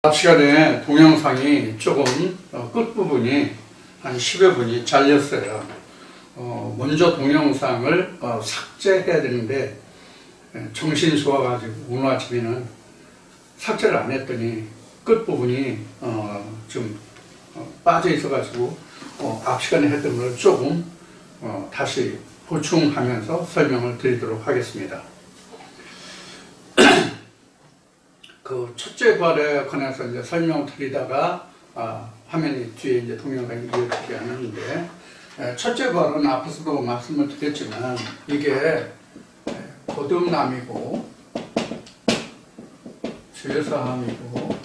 앞 시간에 동영상이 조금 끝부분이 한 10여 분이 잘렸어요. 먼저 동영상을 삭제해야 되는데 정신이 좋아가지고 오늘 아침에는 삭제를 안 했더니 끝부분이 좀 빠져 있어가지고 앞 시간에 했던 걸 조금 다시 보충하면서 설명을 드리도록 하겠습니다. 그 첫째 부활에 관해서 이제 설명을 드리다가 화면이 뒤에 이제 동영상이 이어지게 하는데, 첫째 부활은 앞에서도 말씀을 드렸지만 이게 거듭남이고 죄사함이고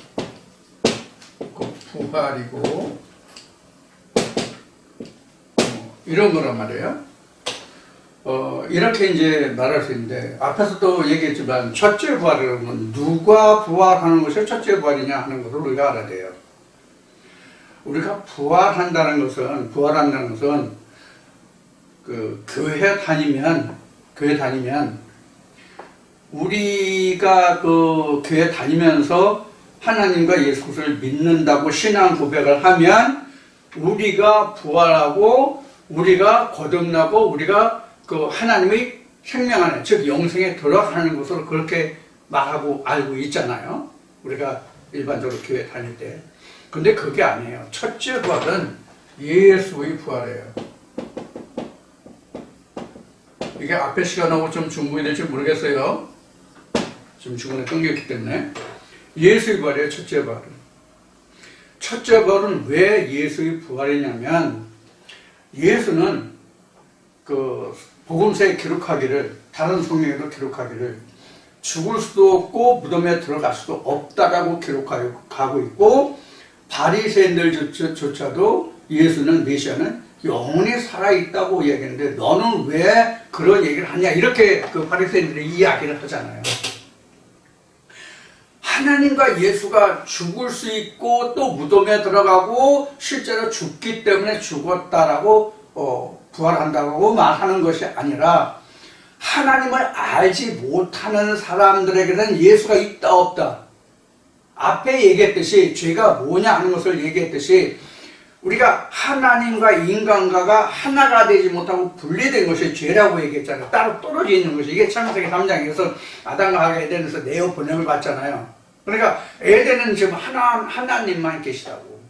그 부활이고 이런 거란 말이에요. 이렇게 이제 말할 수 있는데, 앞에서도 얘기했지만 첫째 부활은 누가 부활하는 것이 첫째 부활이냐 하는 것을 우리가 알아야 돼요. 우리가 부활한다는 것은 그 교회 다니면 우리가 그 교회 다니면서 하나님과 예수 그리스도를 믿는다고 신앙 고백을 하면 우리가 부활하고 우리가 거듭나고 우리가 그 하나님의 생명 안에, 즉 영생에 들어가는 것으로 그렇게 말하고 알고 있잖아요. 우리가 일반적으로 교회 다닐 때. 근데 그게 아니에요. 첫째 부활은 예수의 부활이에요. 이게 앞에 시간하고 좀 중복이 될지 모르겠어요. 지금 중간에 끊겼기 때문에. 예수의 부활이에요. 첫째 부활은. 첫째 부활은 왜 예수의 부활이냐면, 예수는 그 복음서에 기록하기를, 다른 성경에도 기록하기를 죽을 수도 없고 무덤에 들어갈 수도 없다라고 기록하고 있고, 바리새인들조차도 예수는, 메시아는 영원히 살아있다고 얘기하는데 너는 왜 그런 얘기를 하냐, 이렇게 그 바리새인들이 이야기를 하잖아요. 하나님과 예수가 죽을 수 있고 또 무덤에 들어가고 실제로 죽기 때문에 죽었다라고 부활한다고 말하는 것이 아니라, 하나님을 알지 못하는 사람들에게는 예수가 있다 없다, 앞에 얘기했듯이 죄가 뭐냐 하는 것을 얘기했듯이 우리가 하나님과 인간과가 하나가 되지 못하고 분리된 것이 죄라고 얘기했잖아요. 따로 떨어져 있는 것이. 이게 창세기 3장에서 아담과 하와가 에덴에서 내어 보냄을 받잖아요. 그러니까 에덴은 지금 하나님만 계시다고,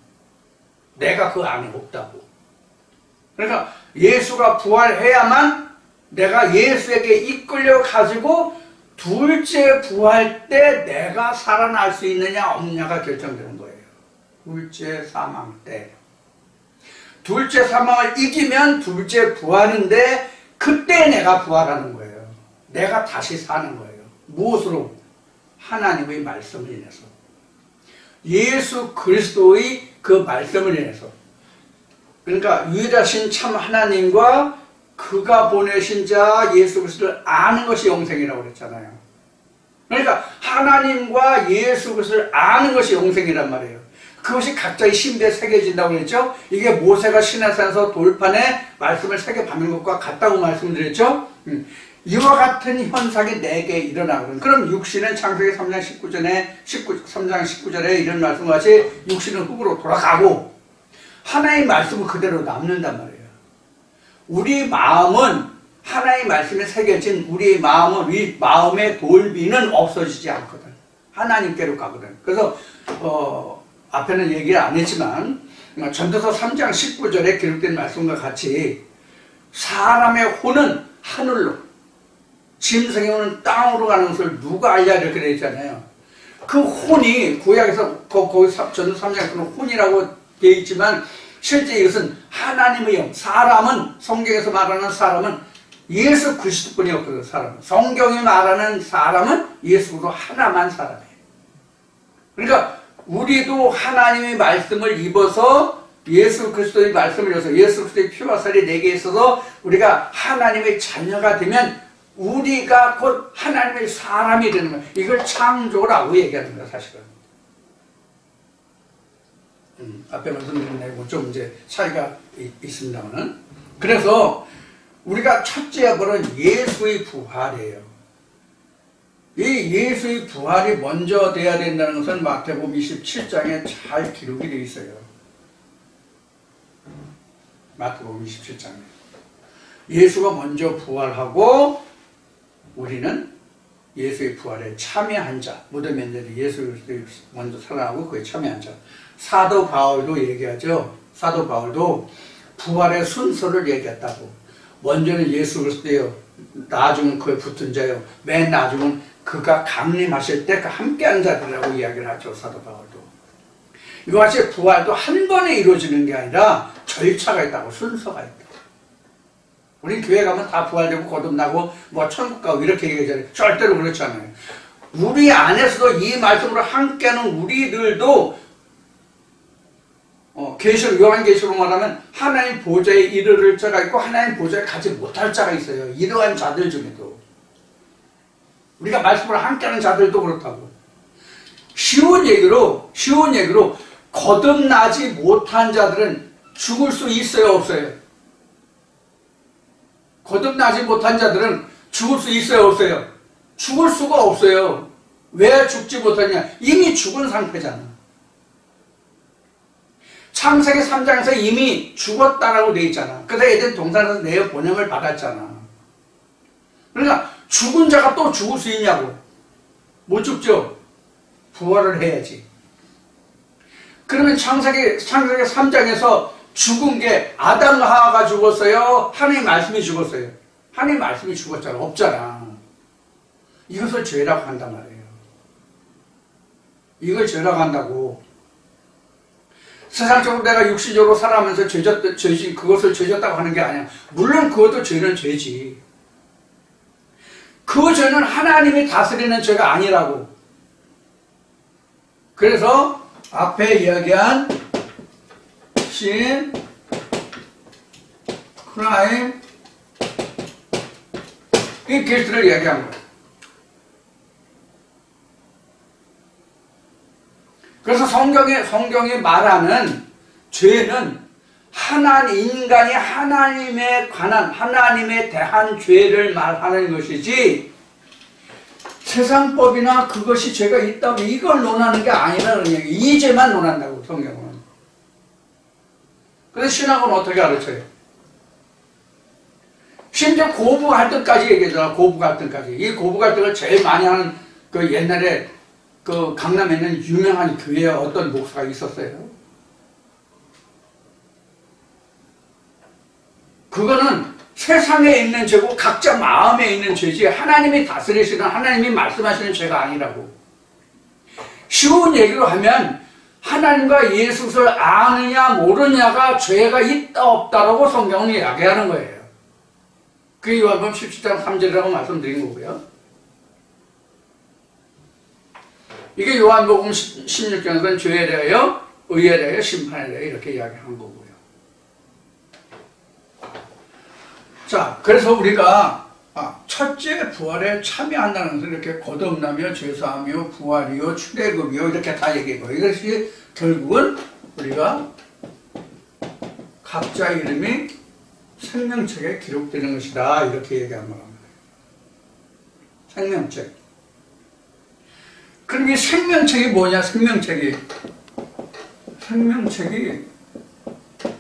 내가 그 안에 없다고. 그러니까 예수가 부활해야만 내가 예수에게 이끌려 가지고 둘째 부활 때 내가 살아날 수 있느냐 없느냐가 결정되는 거예요. 둘째 사망 때. 둘째 사망을 이기면 둘째 부활인데, 그때 내가 부활하는 거예요. 내가 다시 사는 거예요. 무엇으로? 하나님의 말씀을 인해서, 예수 그리스도의 그 말씀을 인해서. 그러니까 유일하신 참 하나님과 그가 보내신 자 예수 그리스도를 아는 것이 영생이라고 그랬잖아요. 그러니까 하나님과 예수 그리스도를 아는 것이 영생이란 말이에요. 그것이 각자의 심대에 새겨진다고 그랬죠. 이게 모세가 시내산에서 돌판에 말씀을 새겨받는 것과 같다고 말씀드렸죠. 이와 같은 현상이 내게 일어나거든. 그럼 육신은 창세기 3장 19절에 이런 말씀과 같이 육신은 흙으로 돌아가고 하나의 말씀은 그대로 남는단 말이에요. 우리 마음은 하나의 말씀에 새겨진 우리의 마음은, 우리 마음의 돌비는 없어지지 않거든. 하나님께로 가거든. 그래서 앞에는 얘기를 안 했지만 전도서 3장 19절에 기록된 말씀과 같이 사람의 혼은 하늘로, 짐승의 혼은 땅으로 가는 것을 누가 알냐 이렇게 되어 있잖아요. 그 혼이 구약에서 거기 전도서 3장에서는 혼이라고 되어 있지만 실제 이것은 하나님의 영, 사람은, 성경에서 말하는 사람은 예수 그리스도뿐이었거든요. 사람은, 성경이 말하는 사람은 예수로 하나만 사람이에요. 그러니까 우리도 하나님의 말씀을 입어서 예수 그리스도의 말씀을 입어서 예수 그리스도의 피와 살이 내게 있어서 우리가 하나님의 자녀가 되면 우리가 곧 하나님의 사람이 되는 거예요. 이걸 창조라고 얘기하는 거예요, 사실은. 앞에 말씀드린 내용은 좀 이제 차이가 있습니다만은. 그래서 우리가 첫째 부활은 예수의 부활이에요. 이 예수의 부활이 먼저 돼야 된다는 것은 마태복음 27장에 잘 기록이 되어 있어요. 마태복음 27장에. 예수가 먼저 부활하고 우리는 예수의 부활에 참여한 자, 무덤에 있는 예수 먼저 살아나고 그에 참여한 자. 사도 바울도 얘기하죠. 사도 바울도 부활의 순서를 얘기했다고. 먼저는 예수 그리스도예요. 나중은 그에 붙은 자요. 맨 나중은 그가 강림하실 때 그 함께하는 자들이라고 이야기를 하죠. 사도 바울도. 이와 같이 부활도 한 번에 이루어지는 게 아니라 절차가 있다고. 순서가 있다. 우리 교회 가면 다 부활되고 거듭나고 뭐 천국 가고 이렇게 얘기하잖아요. 절대로 그렇지 않아요. 우리 안에서도 이 말씀으로 함께하는 우리들도 요한계시록 말하면 하나님 보좌에 이르를 자가 있고 하나님 보좌에 가지 못할 자가 있어요. 이러한 자들 중에도 우리가 말씀으로 함께하는 자들도 그렇다고. 쉬운 얘기로 거듭나지 못한 자들은 죽을 수 있어요, 없어요? 거듭나지 못한 자들은 죽을 수 있어요, 없어요? 죽을 수가 없어요. 왜 죽지 못하냐? 이미 죽은 상태잖아. 창세기 3장에서 이미 죽었다라고 되어 있잖아. 그래서 에덴 동산에서 내 번영을 받았잖아. 그러니까 죽은 자가 또 죽을 수 있냐고. 못 죽죠? 부활을 해야지. 그러면 창세기 3장에서 죽은 게 아담과 하와가 죽었어요? 하나님 말씀이 죽었어요? 하나님 말씀이 죽었잖아. 없잖아. 이것을 죄라고 한단 말이에요. 이걸 죄라고 한다고. 세상적으로 내가 육신적으로 살아가면서 그것을 죄졌다고 하는 게 아니야. 물론 그것도 죄는 죄지. 그 죄는 하나님이 다스리는 죄가 아니라고. 그래서 앞에 이야기한 신, 크라임, 이 계시를 이야기한 거예요. 그래서 성경이 말하는 죄는 인간이 하나님에 대한 죄를 말하는 것이지, 세상법이나 그것이 죄가 있다고 이걸 논하는 게 아니라는 얘기. 이 죄만 논한다고, 성경은. 그래서 신학은 어떻게 가르쳐요? 심지어 고부 갈등까지 얘기하잖아. 고부 갈등까지. 이 고부 갈등을 제일 많이 하는 그 옛날에 그 강남에 있는 유명한 교회에 어떤 목사가 있었어요. 그거는 세상에 있는 죄고 각자 마음에 있는 죄지 하나님이 다스리시는, 하나님이 말씀하시는 죄가 아니라고. 쉬운 얘기로 하면 하나님과 예수를 아느냐 모르냐가 죄가 있다 없다라고 성경은 이야기하는 거예요. 그게 요한복음 17장 3절이라고 말씀드린 거고요. 이게 요한복음 16장에서는 죄에 대하여, 의에 대하여, 심판에 대하여 이렇게 이야기한 거고요. 자, 그래서 우리가 첫째 부활에 참여한다는 것은 이렇게 거듭나며 죄사하며 부활이요 출애굽이요 이렇게 다 얘기하고, 이것이 결국은 우리가 각자 이름이 생명책에 기록되는 것이다 이렇게 얘기한 겁니다. 생명책. 그럼 이 생명책이 뭐냐? 생명책이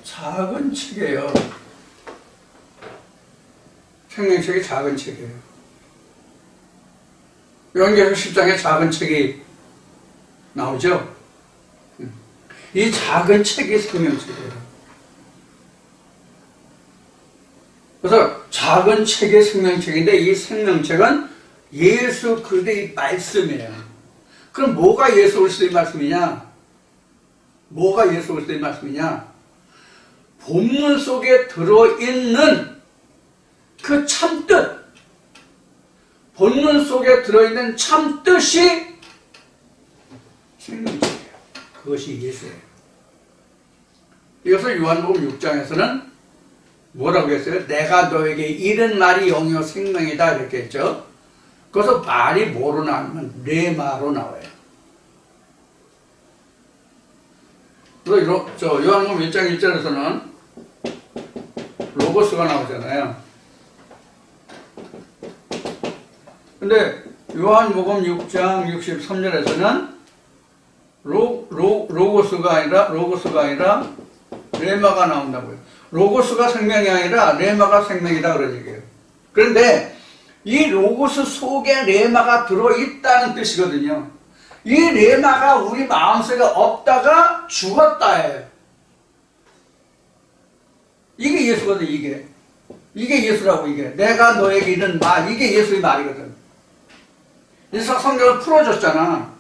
작은 책이에요. 생명책이 작은 책이에요. 요한계시록 10장에 작은 책이 나오죠? 이 작은 책이 생명책이에요. 그래서 작은 책이 생명책인데 이 생명책은 예수 그리스도의 말씀이에요. 그럼 뭐가 예수 그리스도의 말씀이냐? 뭐가 예수 그리스도의 말씀이냐? 본문 속에 들어있는 그 참뜻, 본문 속에 들어있는 참뜻이 생명책이에요. 그것이 예수예요. 이것을 요한복음 6장에서는 뭐라고 했어요? 내가 너에게 이른 말이 영이요 생명이다 이렇게 했죠. 그래서 말이 뭐로 나오면 레마로 나와요. 그래서 요한복음 1장 1절에서는 로고스가 나오잖아요. 근데 요한복음 6장 63절에서는 로고스가 아니라 레마가 나온다고요. 로고스가 생명이 아니라 레마가 생명이다 그런 얘기예요. 그런데 이 로고스 속에 레마가 들어있다는 뜻이거든요. 이 레마가 우리 마음속에 없다가 죽었다예요. 이게 예수거든. 이게 예수라고. 이게 내가 너에게 이른 말, 이게 예수의 말이거든. 그래서 성경을 풀어줬잖아.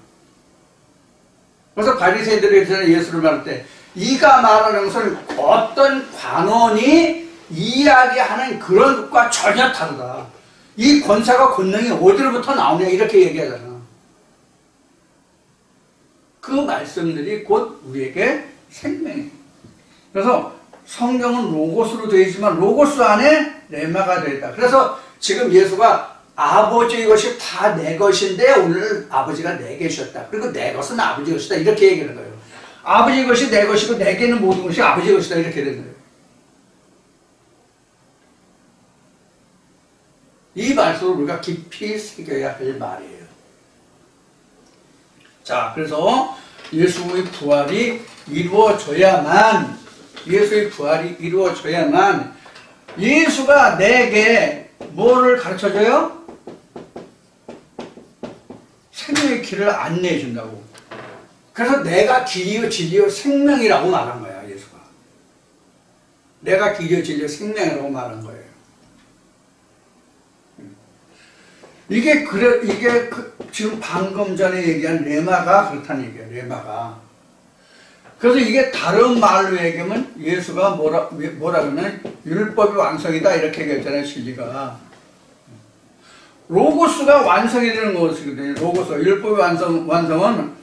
그래서 바리새인들이 예수를 말할 때 이가 말하는 것은 어떤 관원이 이야기하는 그런 것과 전혀 다르다. 이 권세가 권능이 어디로부터 나오냐 이렇게 얘기하잖아. 그 말씀들이 곧 우리에게 생명이에요. 그래서 성경은 로고스로 되어 있지만 로고스 안에 레마가 되어 있다. 그래서 지금 예수가 아버지의 것이 다 내 것인데 오늘 아버지가 내게 주셨다. 그리고 내 것은 아버지의 것이다. 이렇게 얘기하는 거예요. 아버지의 것이 내 것이고 내게는 모든 것이 아버지의 것이다. 이렇게 되는 거예요. 이 말씀을 우리가 깊이 새겨야 할 말이에요. 자, 그래서 예수의 부활이 이루어져야만 예수가 내게 뭐를 가르쳐줘요? 생명의 길을 안내해 준다고. 그래서 내가 길이요 진리요 생명이라고 말한 거야, 예수가. 내가 길이요 진리요 생명이라고 말한 거예요. 이게 지금 방금 전에 얘기한 레마가 그렇다는 얘기예요, 레마가. 그래서 이게 다른 말로 얘기하면 예수가 뭐라 그러면 율법이 완성이다 이렇게 얘기했잖아요, 진리가. 로고스가 완성이 되는 것이거든요. 로고스, 율법의 완성은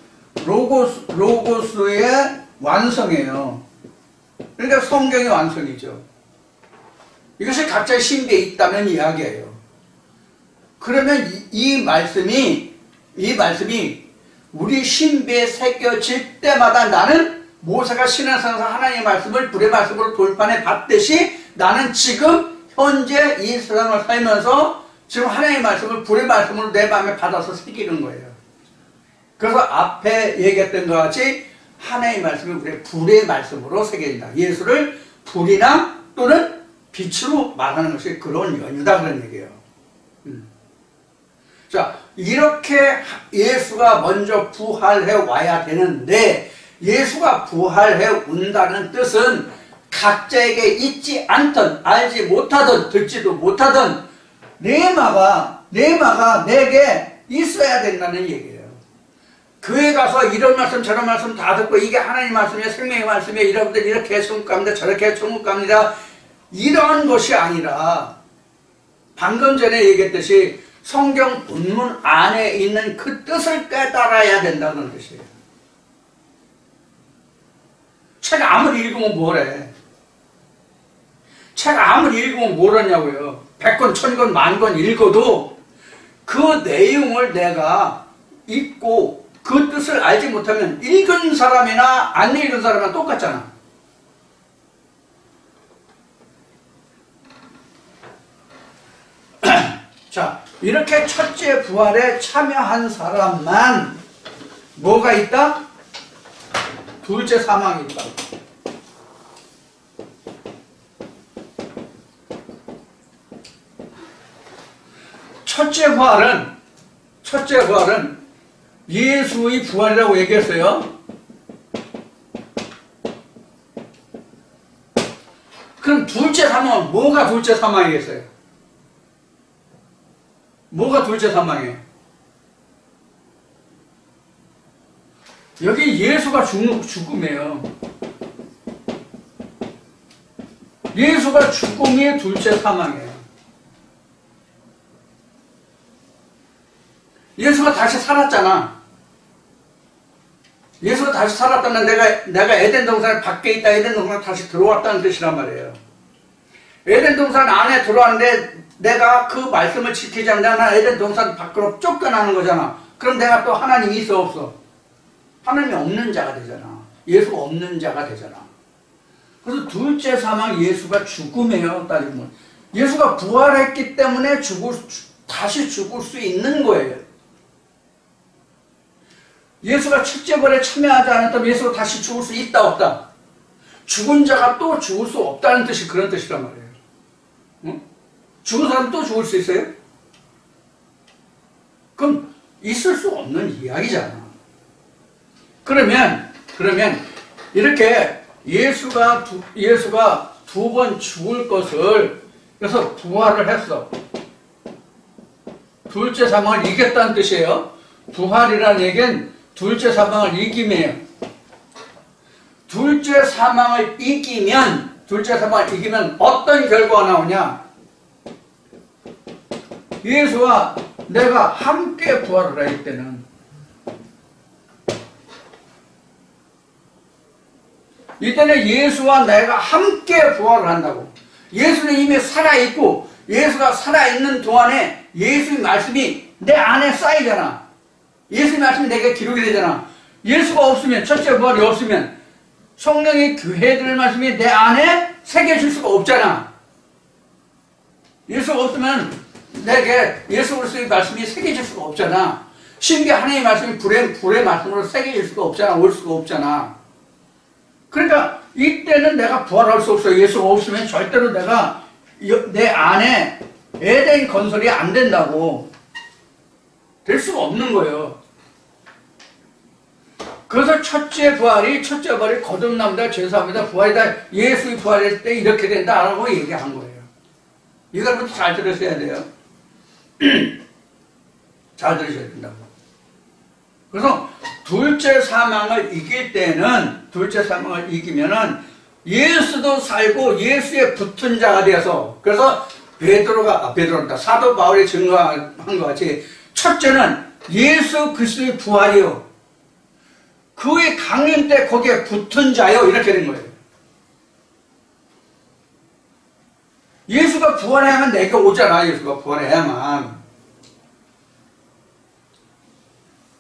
로고스의 완성이에요. 그러니까 성경의 완성이죠. 이것이 각자의 신비에 있다는 이야기예요. 그러면 이 말씀이 우리 신비에 새겨질 때마다 나는 모세가 시내산에서 하나님의 말씀을 불의 말씀으로 돌판에 받듯이 나는 지금 현재 이 세상을 살면서 지금 하나님의 말씀을 불의 말씀으로 내 마음에 받아서 새기는 거예요. 그래서 앞에 얘기했던 것 같이 하나님의 말씀이 우리의 불의 말씀으로 새겨진다. 예수를 불이나 또는 빛으로 말하는 것이 그런 연유다 그런 얘기예요. 자, 이렇게 예수가 먼저 부활해 와야 되는데 예수가 부활해 온다는 뜻은 각자에게 있지 않던 알지 못하던 듣지도 못하던 레마가 내게 있어야 된다는 얘기예요. 교회 가서 이런 말씀 저런 말씀 다 듣고 이게 하나님 말씀이에요, 생명의 말씀이에요, 여러분들 이렇게 천국 갑니다, 저렇게 천국 갑니다, 이런 것이 아니라 방금 전에 얘기했듯이 성경 본문 안에 있는 그 뜻을 깨달아야 된다는 뜻이에요. 책 아무리 읽으면 뭐래? 책 아무리 읽으면 뭐라냐고요. 100권, 1000권, 10,000권 읽어도 그 내용을 내가 읽고 그 뜻을 알지 못하면 읽은 사람이나 안 읽은 사람이나 똑같잖아. 자, 이렇게 첫째 부활에 참여한 사람만 뭐가 있다? 둘째 사망이 있다. 첫째 부활은 예수의 부활이라고 얘기했어요. 그럼 둘째 사망은 뭐가 둘째 사망이겠어요? 뭐가 둘째 사망이에요? 여기 예수가 죽음이에요. 예수가 죽음이 둘째 사망이에요. 예수가 다시 살았잖아. 예수가 다시 살았다는 내가 에덴 동산 밖에 있다, 에덴 동산 다시 들어왔다는 뜻이란 말이에요. 에덴 동산 안에 들어왔는데 내가 그 말씀을 지키지 않는데 난 에덴 동산 밖으로 쫓겨나는 거잖아. 그럼 내가 또 하나님이 있어 없어? 하나님이 없는 자가 되잖아. 예수가 없는 자가 되잖아. 그래서 둘째 사망 예수가 죽음이에요. 따지면 예수가 부활했기 때문에 다시 죽을 수 있는 거예요. 예수가 첫째 부활에 참여하지 않았다면 예수가 다시 죽을 수 있다 없다? 죽은 자가 또 죽을 수 없다는 뜻이 그런 뜻이란 말이에요. 응? 죽은 사람 또 죽을 수 있어요? 그럼 있을 수 없는 이야기잖아. 그러면 이렇게 예수가 두 번 죽을 것을 그래서 부활을 했어. 둘째 사망을 이겼다는 뜻이에요. 부활이라는 얘기는 둘째 사망을 이김이에요. 둘째 사망을 이기면 어떤 결과가 나오냐? 예수와 내가 함께 부활을 할 때는 이때는 예수와 내가 함께 부활을 한다고. 예수는 이미 살아있고 예수가 살아있는 동안에 예수의 말씀이 내 안에 쌓이잖아. 예수의 말씀이 내게 기록이 되잖아. 예수가 없으면, 첫째 부활이 없으면 성령의 교회들 말씀이 내 안에 새겨질 수가 없잖아. 예수가 없으면 내게 예수 그리스도의 말씀이 새겨질 수가 없잖아. 신비 하나님의 말씀이 불의 말씀으로 새겨질 수가 없잖아. 올 수가 없잖아. 그러니까 이때는 내가 부활할 수 없어요. 예수가 없으면 절대로 내가 내 안에 에덴 건설이 안 된다고. 될 수가 없는 거예요. 그래서 첫째 부활이 거듭납니다, 죄사합니다, 부활이다, 예수의 부활일 때 이렇게 된다라고 얘기한 거예요. 이걸 잘 들으셔야 돼요. 잘 들으셔야 된다고. 그래서 둘째 사망을 이기면은 예수도 살고 예수에 붙은 자가 되어서, 그래서 사도 바울이 증거한 것 같이 첫째는 예수 그리스도의 부활이요, 그의 강림 때 거기에 붙은 자요, 이렇게 된 거예요. 예수가 부활해야만 내게 오잖아. 예수가 부활해야만.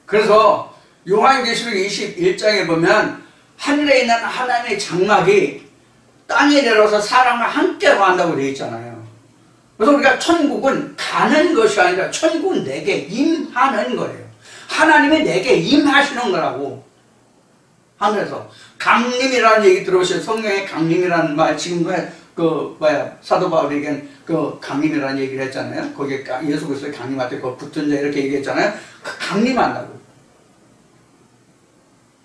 그래서 요한계시록 21장에 보면 하늘에 있는 하나님의 장막이 땅에 내려서 사람과 함께 한다고 되어 있잖아요. 그래서 우리가 천국은 가는 것이 아니라 천국은 내게 임하는 거예요. 하나님이 내게 임하시는 거라고. 하늘에서 강림이라는 얘기 들어보세요. 성경에 강림이라는 말, 지금 사도 바울에겐 그 강림이라는 얘기를 했잖아요. 거기에 예수 그리스도의 강림할 때 그 붙은 자 이렇게 얘기했잖아요. 그 강림한다고.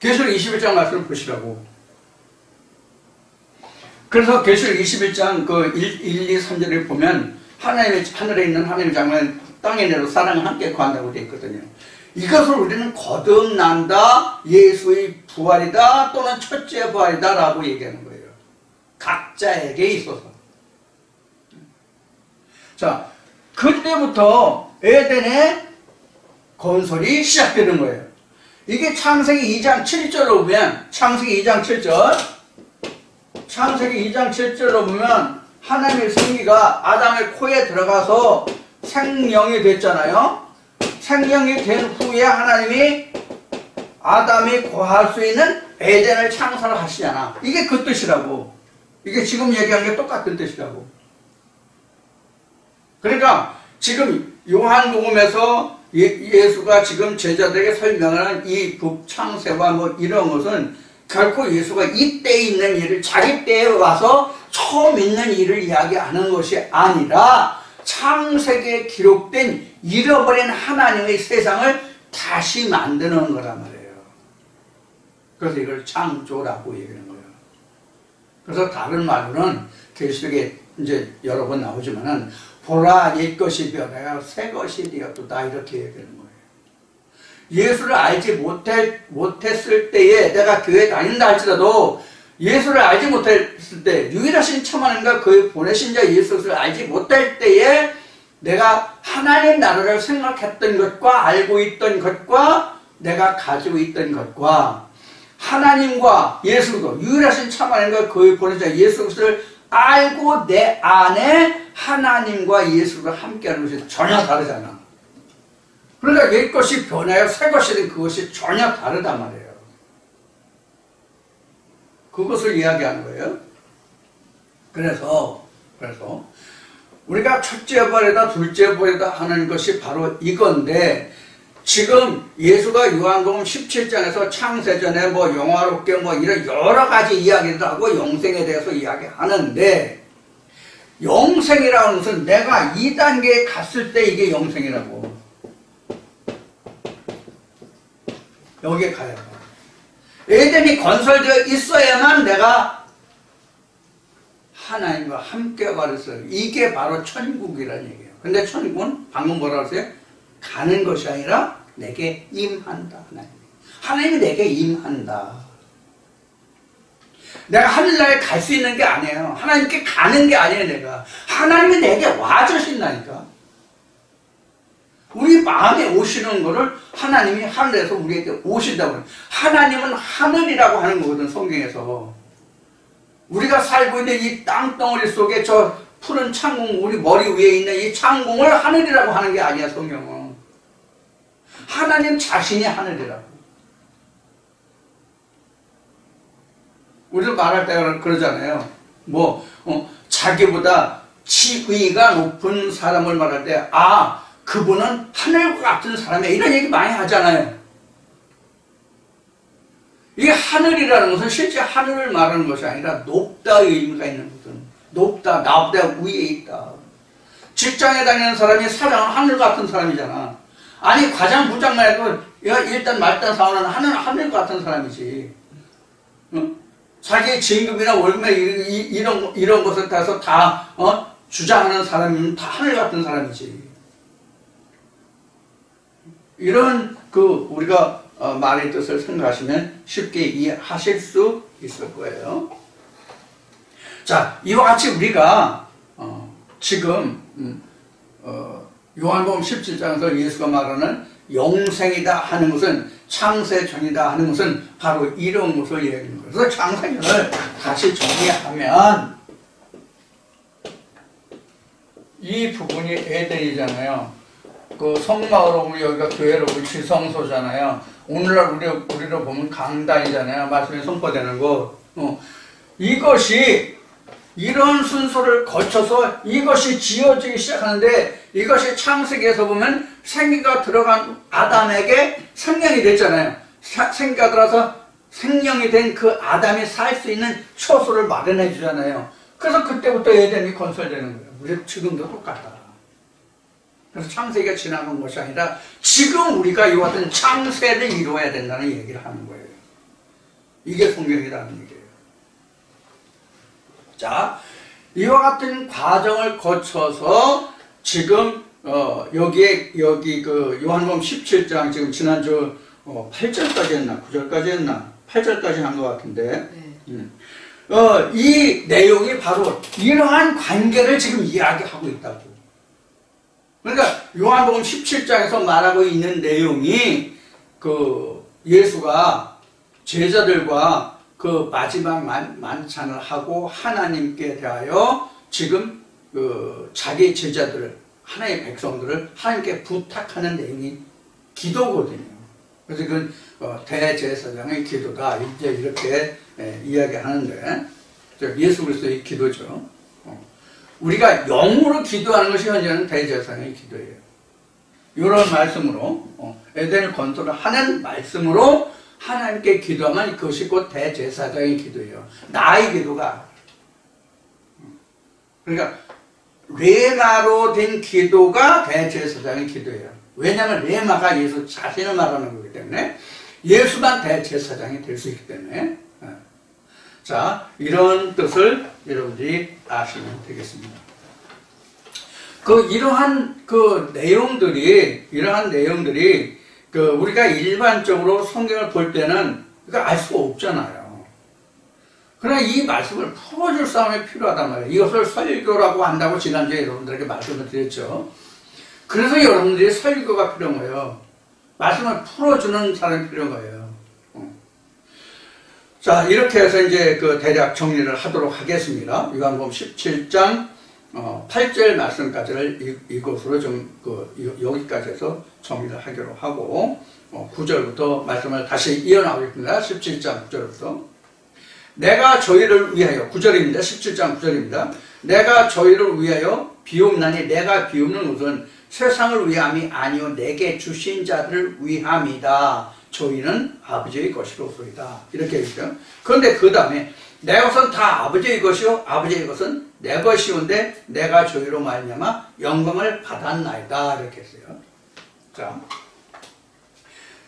계시록 21장 말씀을 보시라고. 그래서 계시록 21장 1, 2, 3절을 보면 하늘에 있는 하나님의 장막은 땅에 내려 사랑을 함께 구한다고 되어 있거든요. 이것을 우리는 거듭난다, 예수의 부활이다, 또는 첫째 부활이다 라고 얘기하는 거예요. 각자에게 있어서. 자, 그때부터 에덴의 건설이 시작되는 거예요. 이게 창세기 2장 7절로 보면, 창세기 2장 7절로 보면 하나님의 생기가 아담의 코에 들어가서 생명이 됐잖아요. 생명이 된 후에 하나님이 아담이 거할 수 있는 에덴을 창설을 하시잖아. 이게 그 뜻이라고. 이게 지금 얘기한 게 똑같은 뜻이라고. 그러니까 지금 요한복음에서 예수가 지금 제자들에게 설명하는 이 북창세와 뭐 이런 것은 결코 예수가 이때에 있는 일을 자기 때에 와서 처음 있는 일을 이야기하는 것이 아니라 창세기에 기록된 잃어버린 하나님의 세상을 다시 만드는 거란 말이에요. 그래서 이걸 창조라고 얘기하는 거예요. 그래서 다른 말로는 계시록에 이제 여러 번 나오지만은 보라 옛 것이 변하여 새 것이 되었도다 이렇게 얘기하는 거예요. 예수를 알지 못했을 때에 내가 교회 다닌다 할지라도 예수를 알지 못했을 때 유일하신 참 하나님과 그의 보내신 자 예수를 알지 못할 때에 내가 하나님 나라를 생각했던 것과 알고 있던 것과 내가 가지고 있던 것과 하나님과 예수도 유일하신 참 하나님과 그의 보내신 자 예수를 알고 내 안에 하나님과 예수가 함께하는 것이 전혀 다르잖아. 그러니까 옛 것이 변하여 새 것이 된 그것이 전혀 다르단 말이에요. 그것을 이야기하는 거예요. 그래서 우리가 첫째 부활이다 둘째 부활이다 하는 것이 바로 이건데, 지금 예수가 요한복음 17장에서 창세전에 뭐 영화롭게 뭐 이런 여러 가지 이야기도 하고 영생에 대해서 이야기하는데, 영생이라는 것은 내가 이 단계에 갔을 때 이게 영생이라고. 여기에 가야 돼. 에덴이 건설되어 있어야만 내가 하나님과 함께 가르쳐요. 이게 바로 천국이라는 얘기예요. 근데 천국은 방금 뭐라고 했어요? 가는 것이 아니라 내게 임한다. 하나님이 내게 임한다. 내가 하늘나라에 갈 수 있는 게 아니에요. 하나님께 가는 게 아니에요. 내가 하나님이 내게 와주신다니까. 우리 마음에 오시는 거를 하나님이 하늘에서 우리에게 오신다고. 하나님은 하늘이라고 하는 거거든, 성경에서. 우리가 살고 있는 이 땅덩어리 속에 저 푸른 창공, 우리 머리 위에 있는 이 창공을 하늘이라고 하는 게 아니야, 성경은. 하나님 자신이 하늘이라고. 우리도 말할 때 그러잖아요. 자기보다 지위가 높은 사람을 말할 때, 그분은 하늘과 같은 사람이야. 이런 얘기 많이 하잖아요. 이게 하늘이라는 것은 실제 하늘을 말하는 것이 아니라 높다의 의미가 있는 것은 높다, 나보다 위에 있다. 직장에 다니는 사람이 사장은 하늘 같은 사람이잖아. 아니 과장 부장만 해도 일단 말단 사원은 하늘 같은 사람이지. 응? 자기의 진급이나 월급 이런 것을 따서 다 주장하는 사람이면 다 하늘 같은 사람이지. 이런 우리가 말의 뜻을 생각하시면 쉽게 이해하실 수 있을 거예요. 자, 이와 같이 우리가 지금 요한복음 17장에서 예수가 말하는 영생이다 하는 것은, 창세전이다 하는 것은 바로 이런 것을 얘기하는 거예요. 그래서 창세전을 다시 정리하면 이 부분이 에덴이잖아요. 성마을로 보면 여기가 교회로 보면 지성소잖아요. 오늘날 우리로 보면 강단이잖아요. 말씀이 선포되는 거. 이것이 이런 순서를 거쳐서 이것이 지어지기 시작하는데, 이것이 창세기에서 보면 생기가 들어간 아담에게 생명이 됐잖아요. 생기가 들어서 생명이 된 그 아담이 살 수 있는 처소를 마련해 주잖아요. 그래서 그때부터 에덴이 건설되는 거예요. 우리 지금도 똑같다. 그래서 창세기가 지나간 것이 아니라 지금 우리가 이와 같은 창세를 이루어야 된다는 얘기를 하는 거예요. 이게 성경이라는 얘기예요. 자, 이와 같은 과정을 거쳐서 지금 여기 요한복음 17장 지금 지난주 8절까지 했나 9절까지 했나 8절까지 한 것 같은데, 이 내용이 바로 이러한 관계를 지금 이야기하고 있다고. 그러니까 요한복음 17장에서 말하고 있는 내용이 예수가 제자들과 마지막 만찬을 하고 하나님께 대하여 지금 자기 제자들을, 하나님의 백성들을 하나님께 부탁하는 내용이 기도거든요. 그래서 그건 대제사장의 기도다, 이제 이렇게 이야기하는데, 예수 그리스도의 기도죠. 우리가 영으로 기도하는 것이 현재는 대제사장의 기도예요. 이런 말씀으로 에덴을 건설하는 말씀으로 하나님께 기도하면 그것이 곧 대제사장의 기도예요. 나의 기도가. 그러니까 레마로 된 기도가 대제사장의 기도예요. 왜냐하면 레마가 예수 자신을 말하는 거기 때문에, 예수만 대제사장이 될 수 있기 때문에. 자, 이런 뜻을 여러분들이 아시면 되겠습니다. 이러한 내용들이 우리가 일반적으로 성경을 볼 때는 알 수가 없잖아요. 그러나 이 말씀을 풀어줄 사람이 필요하단 말이에요. 이것을 설교라고 한다고 지난주에 여러분들에게 말씀을 드렸죠. 그래서 여러분들이 설교가 필요한 거예요. 말씀을 풀어주는 사람이 필요한 거예요. 자, 이렇게 해서 이제 대략 정리를 하도록 하겠습니다. 요한복음 17장 8절 말씀까지를 이것으로 좀 여기까지 해서 정리를 하기로 하고, 9절부터 말씀을 다시 이어나오겠습니다. 17장 9절부터. 내가 저희를 위하여, 9절입니다. 17장 9절입니다. 내가 저희를 위하여 비옵나니, 내가 비옵는 것은 세상을 위함이 아니요 내게 주신 자들을 위함이다. 저희는 아버지의 것이로소이다. 이렇게 했죠. 그런데 그 다음에 내 것은 다 아버지의 것이요 아버지의 것은 내 것이온데 내가 저희로 말미암아 영광을 받았나이다. 이렇게 했어요. 자,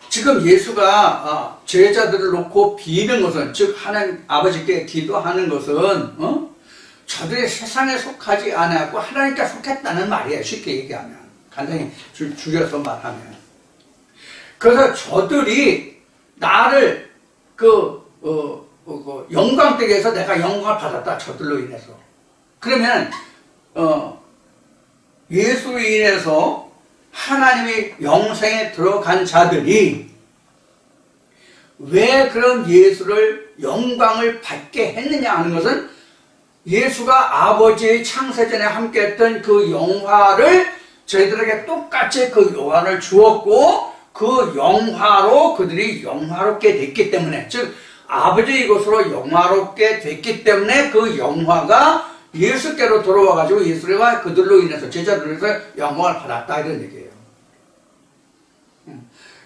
지금 예수가 제자들을 놓고 비는 것은, 즉 하나님 아버지께 기도하는 것은 저들이 세상에 속하지 않았고 하나님께 속했다는 말이에요. 쉽게 얘기하면, 간단히 줄여서 말하면. 그래서 저들이 나를 영광되게 해서 내가 영광을 받았다. 저들로 인해서. 그러면 예수로 인해서 하나님의 영생에 들어간 자들이 왜 그런 예수를 영광을 받게 했느냐 하는 것은, 예수가 아버지의 창세전에 함께했던 그 영화를 저희들에게 똑같이 그 영화를 주었고, 그 영화로 그들이 영화롭게 됐기 때문에, 즉 아버지의 것으로 영화롭게 됐기 때문에 그 영화가 예수께로 돌아와가지고 예수가 그들로 인해서, 제자들로 인해서 영광을 받았다, 이런 얘기예요.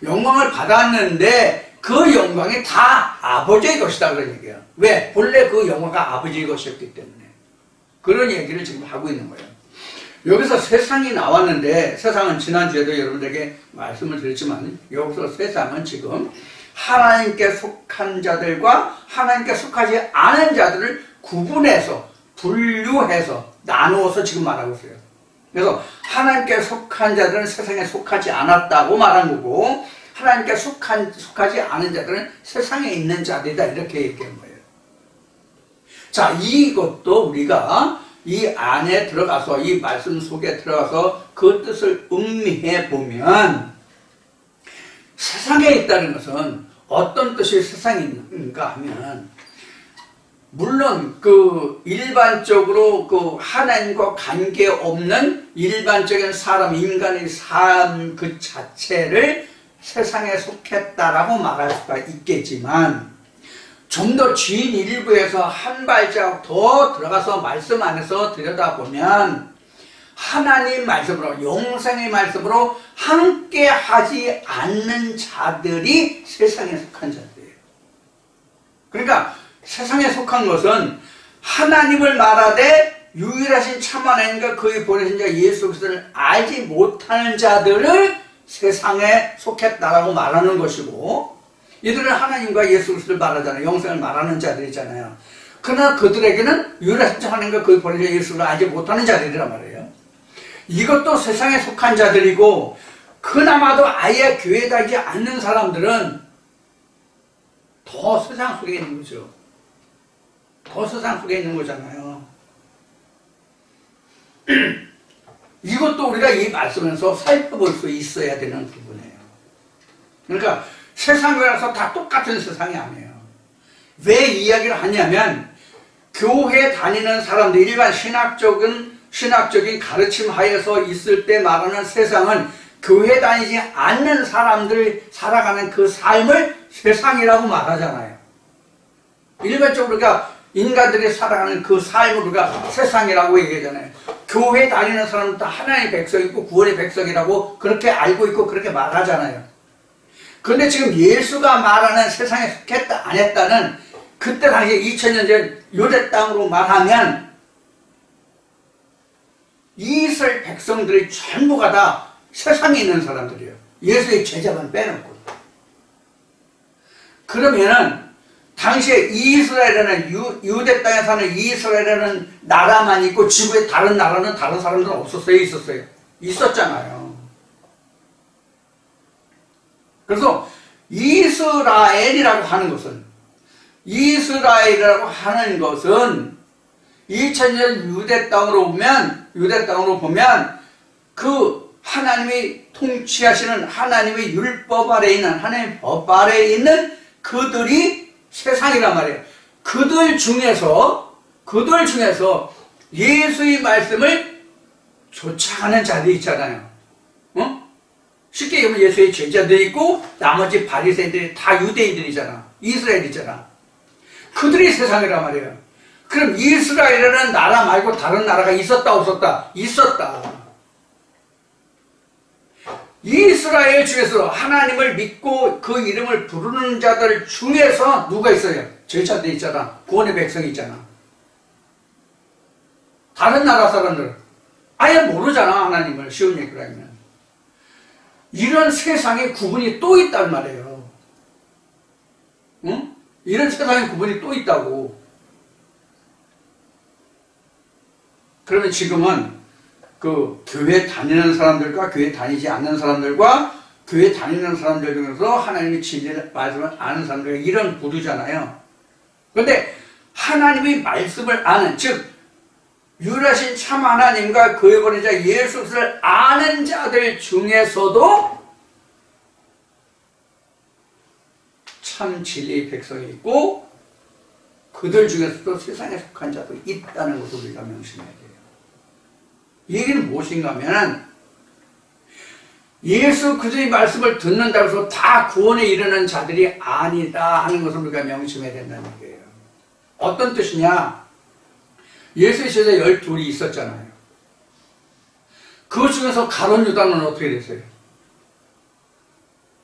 영광을 받았는데 그 영광이 다 아버지의 것이다, 그런 얘기예요. 왜? 본래 그 영화가 아버지의 것이었기 때문에. 그런 얘기를 지금 하고 있는 거예요. 여기서 세상이 나왔는데, 세상은 지난주에도 여러분들에게 말씀을 드렸지만, 여기서 세상은 지금 하나님께 속한 자들과 하나님께 속하지 않은 자들을 구분해서, 분류해서, 나누어서 지금 말하고 있어요. 그래서 하나님께 속한 자들은 세상에 속하지 않았다고 말한 거고, 하나님께 속하지 않은 자들은 세상에 있는 자들이다, 이렇게 얘기한 거예요. 자, 이것도 우리가 이 안에 들어가서, 이 말씀 속에 들어가서 그 뜻을 음미해 보면, 세상에 있다는 것은 어떤 뜻이 세상에 있는가 하면, 물론 일반적으로 하나님과 관계없는 일반적인 사람, 인간의 삶 그 자체를 세상에 속했다라고 말할 수가 있겠지만, 좀 더 긴 일부에서 한 발자국 더 들어가서 말씀 안에서 들여다보면, 하나님 말씀으로, 영생의 말씀으로 함께 하지 않는 자들이 세상에 속한 자들이에요. 그러니까 세상에 속한 것은 하나님을 말하되 유일하신 참 하나님과 그의 보내신 자 예수 그리스도를 알지 못하는 자들을 세상에 속했다라고 말하는 것이고, 이들은 하나님과 예수 그리스도를 말하잖아요. 영생을 말하는 자들이잖아요. 그러나 그들에게는 유일하신 참 하나님과 그의 보내신 자 예수를 알지 못하는 자들이란 말이에요. 이것도 세상에 속한 자들이고, 그나마도 아예 교회에 다니지 않는 사람들은 더 세상 속에 있는 거죠. 더 세상 속에 있는 거잖아요. 이것도 우리가 이 말씀에서 살펴볼 수 있어야 되는 부분이에요. 그러니까 세상이라서 다 똑같은 세상이 아니에요. 왜 이야기를 하냐면, 교회 다니는 사람들, 일반 신학적인 가르침 하에서 있을 때 말하는 세상은 교회 다니지 않는 사람들이 살아가는 그 삶을 세상이라고 말하잖아요. 일반적으로 우리가 인간들이 살아가는 그 삶을 우리가 세상이라고 얘기하잖아요. 교회 다니는 사람은 다 하나님의 백성이고 구원의 백성이라고 그렇게 알고 있고 그렇게 말하잖아요. 그런데 지금 예수가 말하는 세상에 속했다 안 했다는, 그때 당시에 2000년 전 유대 땅으로 말하면 이스라엘 백성들이 전부가 다 세상에 있는 사람들이에요. 예수의 제자만 빼놓고. 그러면은 당시에 이스라엘에는 유대 땅에 사는 이스라엘에는 나라만 있고 지구의 다른 나라는 다른 사람들은 없었어요? 있었어요? 있었잖아요. 그래서 이스라엘이라고 하는 것은 2000년 유대 땅으로 보면 그 하나님이 통치하시는 하나님의 율법 아래에 있는, 하나님의 법 아래에 있는 그들이 세상이란 말이에요. 그들 중에서 예수의 말씀을 쫓아가는 자들이 있잖아요. 쉽게 얘기하면 예수의 제자들이 있고 나머지 바리새인들이 다 유대인들이잖아. 이스라엘이잖아. 그들이 세상이란 말이에요. 그럼 이스라엘에는 나라 말고 다른 나라가 있었다 없었다? 있었다. 이스라엘 중에서 하나님을 믿고 그 이름을 부르는 자들 중에서 누가 있어요? 제자들 있잖아. 구원의 백성이 있잖아. 다른 나라 사람들은 아예 모르잖아. 하나님을. 쉬운 얘기로 하면. 이런 세상에 구분이 또 있단 말이에요. 응? 이런 세상에 구분이 또 있다고. 그러면 지금은 그 교회 다니는 사람들과 교회 다니지 않는 사람들과 교회 다니는 사람들 중에서 하나님의 진리를 말씀을 아는 사람들 이런 부류잖아요. 그런데 하나님의 말씀을 아는, 즉 유일하신 참 하나님과 그의 보내자 예수 그리스도를 아는 자들 중에서도 참 진리의 백성이 있고 그들 중에서도 세상에 속한 자도 있다는 것을 우리가 명심해야 돼요. 이 얘기는 무엇인가 하면 예수 그리스도의 말씀을 듣는다고 해서 다 구원에 이르는 자들이 아니다 하는 것을 우리가 명심해야 된다는 얘기예요. 어떤 뜻이냐? 예수의 제자 12이 있었잖아요. 그 중에서 가룟 유다는 어떻게 됐어요?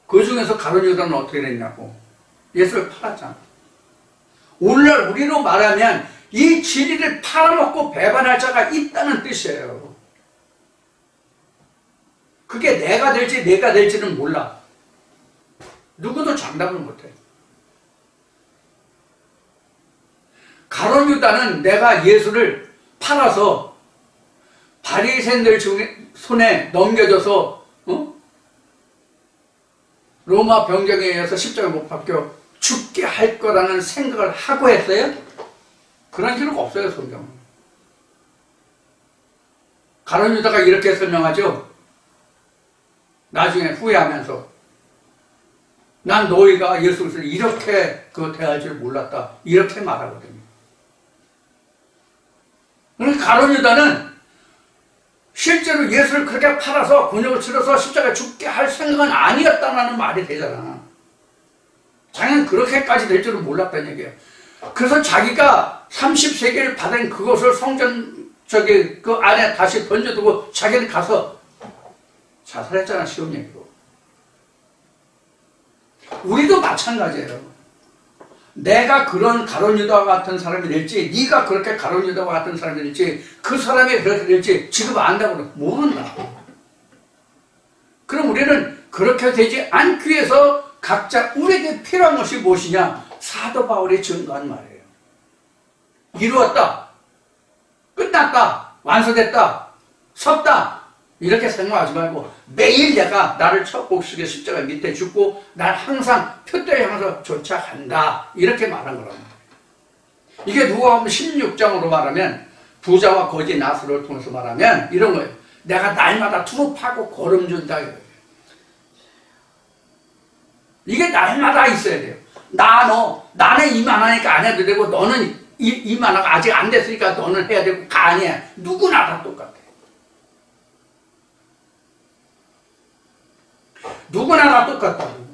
그 중에서 가룟 유다는 어떻게 됐냐고. 예수를 팔았잖아. 오늘날 우리로 말하면 이 진리를 팔아먹고 배반할 자가 있다는 뜻이에요. 그게 내가 될지는 몰라. 누구도 장담을 못해. 가룟 유다는 내가 예수를 팔아서 바리새인들 손에 넘겨져서 로마 병정에 의해서 십자가에 못 박혀 죽게 할 거라는 생각을 하고 했어요? 그런 기록 없어요, 성경은. 가룟 유다가 이렇게 설명하죠. 나중에 후회하면서 난 너희가 예수 그리스도를 이렇게 대할 줄 몰랐다. 이렇게 말하거든요. 그러니까 가룟 유다는 실제로 예수를 그렇게 팔아서 곤욕을 치러서 십자가에 죽게 할 생각은 아니었다는 말이 되잖아. 자기는 그렇게까지 될 줄은 몰랐다는 얘기예요. 그래서 자기가 30세계를 받은 그것을 성전 그 안에 다시 던져두고 자기는 가서 자살했잖아. 쉬운 얘기로. 우리도 마찬가지예요. 내가 그런 가룟 유다와 같은 사람이 될지, 네가 그렇게 가룟 유다와 같은 사람이 될지, 그 사람이 그렇게 될지 지금 안다고 모른다. 그럼 우리는 그렇게 되지 않기 위해서 각자 우리에게 필요한 것이 무엇이냐? 사도 바울이 증거한 말이에요. 이루었다. 끝났다. 완성됐다. 섰다. 이렇게 생각하지 말고 매일 내가 나를 첫 곡식의 십자가 밑에 죽고 날 항상 표대에 향해서 쫓아간다. 이렇게 말한 거랍니다. 이게 누가복음 16장으로 말하면 부자와 거지 나사로를 통해서 말하면 이런 거예요. 내가 날마다 투роп하고 걸음 준다. 이게 날마다 있어야 돼요. 나는 이만하니까 안 해도 되고 너는 이만하가 아직 안 됐으니까 너는 해야 되고 가 아니야. 누구나 다 똑같아. 누구나 다 똑같다고.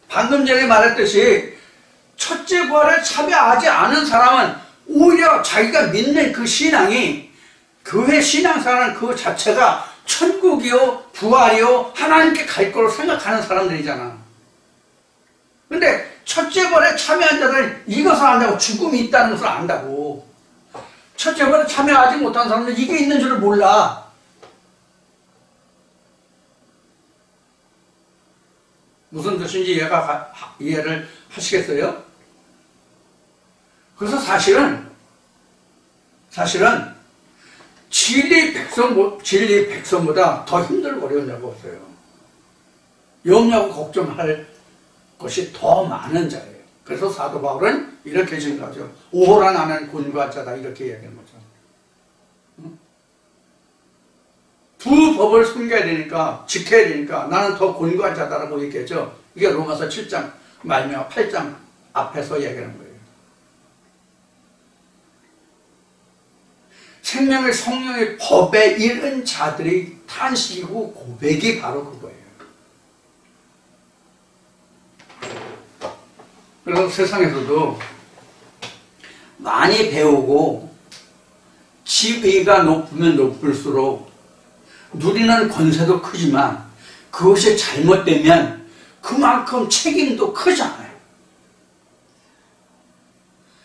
방금 전에 말했듯이 첫째 부활을 참여하지 않은 사람은 오히려 자기가 믿는 그 신앙이 교회 신앙생활 그 자체가 천국이요 부활이요 하나님께 갈 거로 생각하는 사람들이잖아. 근데 첫째 부활에 참여한 자들은 이것을 안다고 죽음이 있다는 것을 안다고. 첫째 부활에 참여하지 못한 사람들은 이게 있는 줄을 몰라. 무슨 뜻인지 이해를 하시겠어요? 그래서 사실은 진리 백성보다 더 힘들고 어려운 자가 없어요. 염려하고 걱정할 것이 더 많은 자예요. 그래서 사도 바울은 이렇게 증거하죠. 오호라 나는 곤고한 자다. 이렇게 이야기하는 거죠. 두 법을 숨겨야 되니까, 지켜야 되니까 나는 더 곤고한 자다라고 얘기했죠. 이게 로마서 7장 말미암아 8장 앞에서 이야기하는 거예요. 생명의 성령의 법에 이른 자들의 탄식이고 고백이 바로 그거예요. 그래서 세상에서도 많이 배우고 지위가 높으면 높을수록 누리는 권세도 크지만 그것이 잘못되면 그만큼 책임도 크잖아요.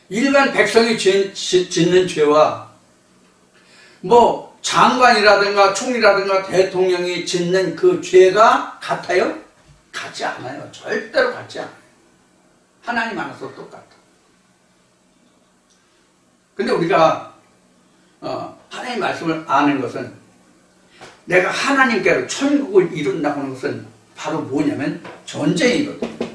일반 백성이 짓는 죄와 뭐 장관이라든가 총리라든가 대통령이 짓는 그 죄가 같아요? 같지 않아요. 절대로 같지 않아요. 하나님 안에서 똑같아. 근데 우리가 하나님 말씀을 아는 것은, 내가 하나님께로 천국을 이룬다고 하는 것은 바로 뭐냐면 전쟁이거든요.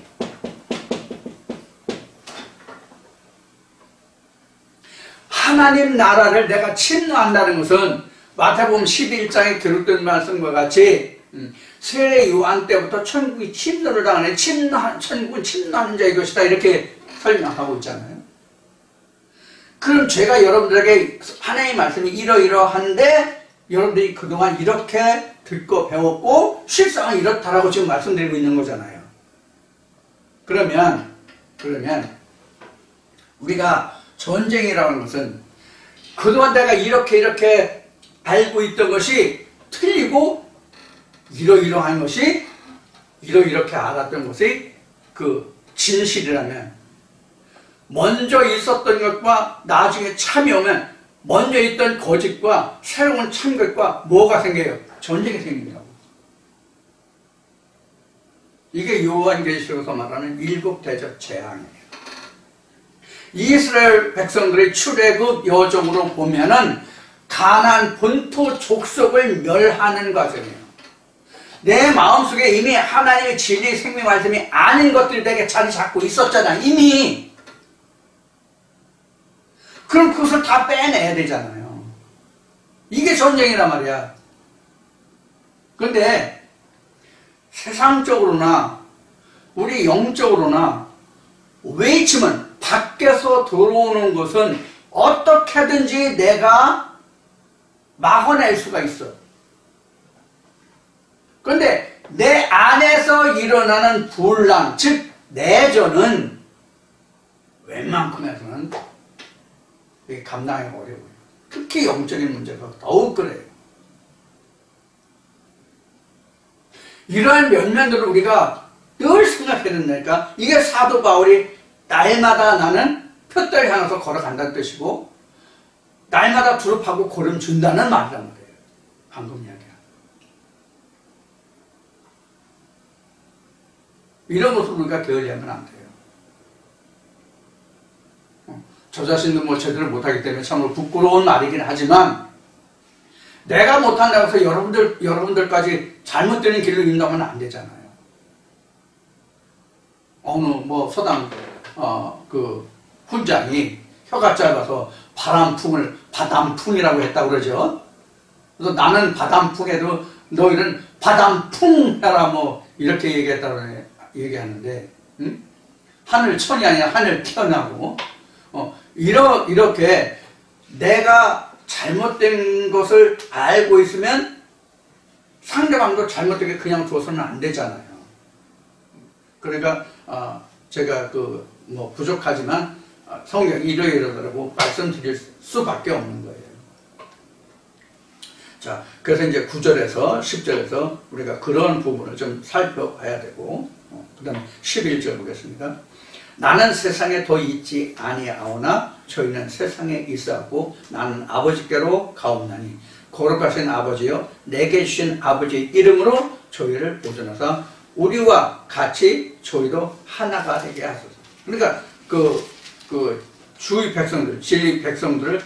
하나님 나라를 내가 침노한다는 것은 마태복음 11장에 기록된 말씀과 같이 세례 요한 때부터 천국이 침노를 당하네, 천국은 침노하는 자의 것이다, 이렇게 설명하고 있잖아요. 그럼 제가 여러분들에게 하나님의 말씀이 이러이러한데 여러분들이 그동안 이렇게 듣고 배웠고 실상은 이렇다라고 지금 말씀드리고 있는 거잖아요. 그러면 우리가 전쟁이라는 것은 그동안 내가 이렇게 알고 있던 것이 틀리고 이러이러한 것이 이렇게 알았던 것이 그 진실이라면, 먼저 있었던 것과 나중에 참이 오면 먼저 있던 거짓과 새로운 참것과 뭐가 생겨요? 전쟁이 생긴다고. 이게 요한계시록에서 말하는 7 대접 재앙이에요. 이스라엘 백성들의 출애굽 여정으로 보면은 가나안 본토 족속을 멸하는 과정이에요. 내 마음속에 이미 하나님의 진리 생명 말씀이 아닌 것들이 내게 자리 잡고 있었잖아, 이미. 그럼 그것을 다 빼내야 되잖아요. 이게 전쟁이란 말이야. 그런데 세상적으로나 우리 영적으로나 외치면 밖에서 들어오는 것은 어떻게든지 내가 막아낼 수가 있어. 그런데 내 안에서 일어나는 분란, 즉 내전은 웬만큼에서는 감당하기 어려워요. 특히 영적인 문제가 더욱 그래요. 이러한 면면들을 우리가 늘 생각해야 된다니까. 이게 사도 바울이 날마다 나는 표대를 향해서 걸어간다는 뜻이고, 날마다 두릅하고 고름 준다는 말이란 말이에요. 방금 이야기야. 이런 모습을 우리가 게을리하면 안 돼요. 저 자신도 뭐 제대로 못하기 때문에 참으로 부끄러운 말이긴 하지만, 내가 못한다고 해서 여러분들까지 잘못되는 길을 인도하면 안 되잖아요. 어느 뭐 서당 그 훈장이 혀가 짧아서 바람풍이라고 했다고 그러죠. 그래서 나는 바람풍해도 너희는 바람풍 해라 뭐 이렇게 얘기하는데, 응? 하늘천이 아니라 하늘천하고 이렇게 내가 잘못된 것을 알고 있으면 상대방도 잘못되게 그냥 두어서는 안 되잖아요. 그러니까 제가 뭐 부족하지만 성경이 이러이러라고 말씀드릴 수밖에 없는 거예요. 자, 그래서 이제 9절에서 10절에서 우리가 그런 부분을 좀 살펴봐야 되고, 그 다음에 11절 보겠습니다. 나는 세상에 더 있지 아니하오나 저희는 세상에 있어하고 나는 아버지께로 가옵나니 거룩하신 아버지여 내게 주신 아버지의 이름으로 저희를 보존하사 우리와 같이 저희도 하나가 되게 하소서. 그러니까 그 주의 백성들, 진리 백성들을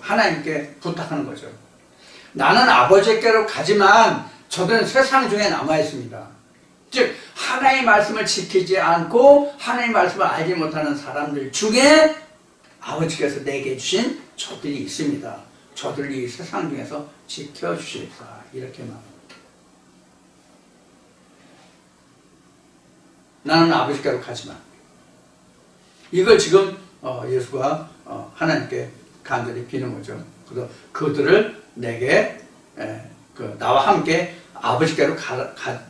하나님께 부탁하는 거죠. 나는 아버지께로 가지만 저들은 세상 중에 남아 있습니다. 즉 하나님의 말씀을 지키지 않고 하나님의 말씀을 알지 못하는 사람들 중에 아버지께서 내게 주신 저들이 있습니다. 저들을 이 세상 중에서 지켜주시리다, 이렇게 말합니다. 나는 아버지께로 가지만, 이걸 지금 예수가 하나님께 간절히 비는 거죠. 그래서 그들을 내게 나와 함께 아버지께로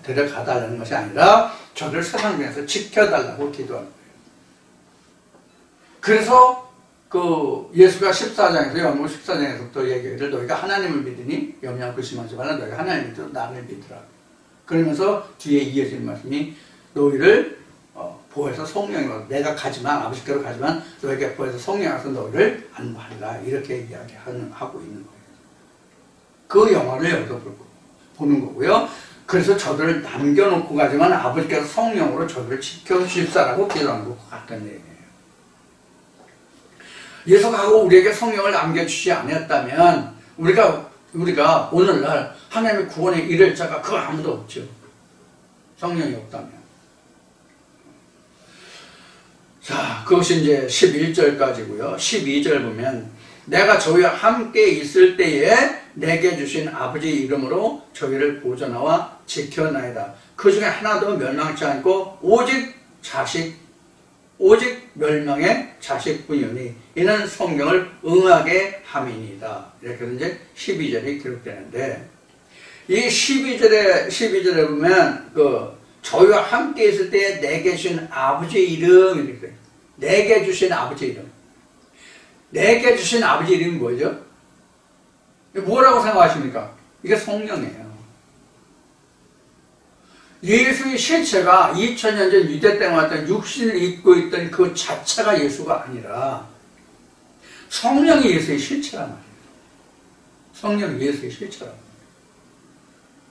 데려가달라는 것이 아니라 저를 세상 중에서 지켜달라고 기도하는 거예요. 그래서 예수가 14장에서 요한복음 14장에서부터 얘기하기를 너희가 하나님을 믿으니 염려하고 의심하지 말라. 너희가 하나님을 믿으라 나를 믿으라. 그러면서 뒤에 이어지는 말씀이 너희를 보혜사 성령으로 내가 가지만 아버지께로 가지만 너에게 보혜사 성령으로서 너희를 안무하리라 이렇게 이야기하고 있는 거예요. 그 영화를 여기서 보는 거고요. 그래서 저들을 남겨놓고 가지만 아버지께서 성령으로 저들을 지켜주십사라고 기도하는 것 같다는 얘기예요. 예수가 우리에게 성령을 남겨주지 않았다면 우리가 오늘날 하나님의 구원에 이를 자가 그거 아무도 없죠. 성령이 없다면. 자, 그것이 이제 11절까지고요. 12절 보면 내가 저희와 함께 있을 때에 내게 주신 아버지 이름으로 저희를 보존하와 지켜나이다. 그 중에 하나도 멸망치 않고 오직 멸망의 자식뿐이오니 이는 성경을 응하게 함이니이다. 이렇게 이제 12절이 기록되는데 이 12절에 보면 저희와 함께 있을 때에 내게 주신 아버지 이름 이렇게 내게 주신 아버지 이름 내게 주신 아버지 이름이 뭐죠? 뭐라고 생각하십니까? 이게 성령이에요. 예수의 실체가 2000년 전 유대 때 왔던 육신을 입고 있던 그 자체가 예수가 아니라 성령이 예수의 실체란 말이에요. 성령이 예수의 실체란 말이에요.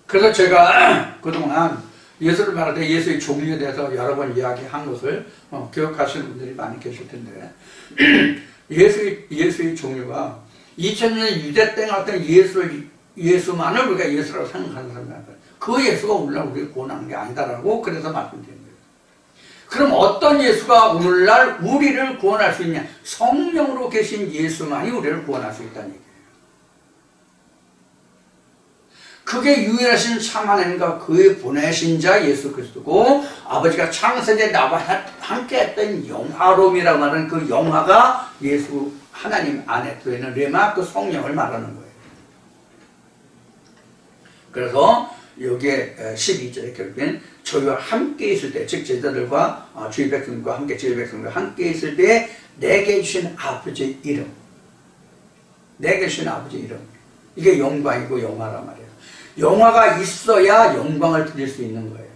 그래서 제가 그동안 예수를 말할 때 예수의 종류에 대해서 여러 번 이야기한 것을 기억하시는 분들이 많이 계실 텐데 예수의 종류가 2000년 유대 때 왔던 예수만을 우리가 예수라고 생각하는 사람이 많아요. 그 예수가 오늘날 우리를 구원하는 게 아니다라고 그래서 말씀드린 거예요. 그럼 어떤 예수가 오늘날 우리를 구원할 수 있냐? 성령으로 계신 예수만이 우리를 구원할 수 있다는 얘기예요. 그게 유일하신 참 하나님과 그의 보내신 자 예수 그리스도고 아버지가 창세기에 나와 함께 했던 영화로움이라고 하는 그 영화가 예수 하나님 안에 들어있는 레마 그 성령을 말하는 거예요. 그래서 여기에 12절에 결국엔 저희와 함께 있을 때, 즉 제자들과 주의 백성과 함께 주의 백성과 함께 있을 때 내게 주신 아버지의 이름, 내게 주신 아버지의 이름, 이게 영광이고 영화란 말이에요. 영화가 있어야 영광을 드릴 수 있는 거예요.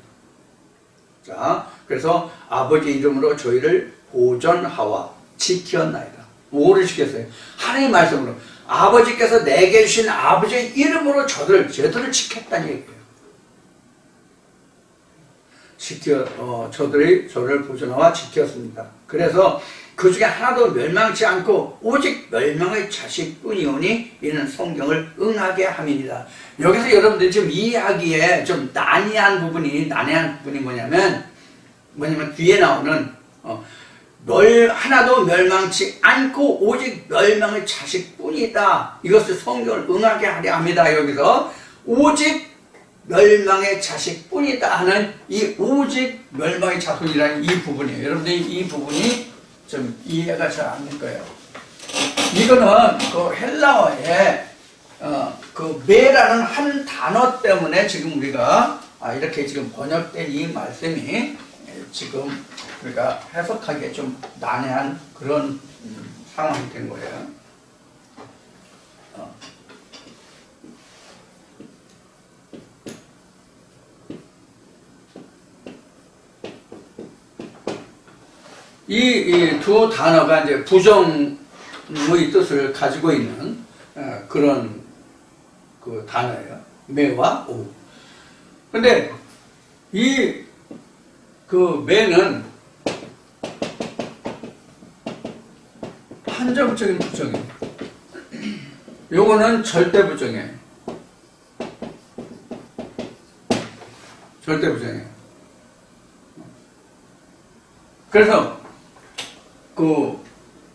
자, 그래서 아버지 이름으로 저희를 보존하와 지켰나이다. 뭐를 지켰어요? 하나님 말씀으로 아버지께서 내게 주신 아버지의 이름으로 저들을 지켰다는 얘기예요. 저를 보존하와 지켰습니다. 그래서 그 중에 하나도 멸망치 않고 오직 멸망의 자식뿐이오니 이는 성경을 응하게 함이니라. 여기서 여러분들이 지금 이해하기에 좀 난해한 부분이 뭐냐면 뒤에 나오는 하나도 멸망치 않고 오직 멸망의 자식뿐이다. 이것을 성경을 응하게 하려 합니다. 여기서 오직 멸망의 자식뿐이다 하는 이 오직 멸망의 자손이라는 이 부분이에요. 여러분들이 이 부분이 좀 이해가 잘 안 될 거예요. 이거는 그 헬라어에 그 메라는 한 단어 때문에 지금 우리가 이렇게 지금 번역된 이 말씀이 지금 우리가 해석하기에 좀 난해한 그런 상황이 된 거예요. 이 두 단어가 이제 부정의 뜻을 가지고 있는 그런 그 단어예요. 매와 오. 근데 그 매는 한정적인 부정이에요. 요거는 절대 부정이에요. 절대 부정이에요. 그래서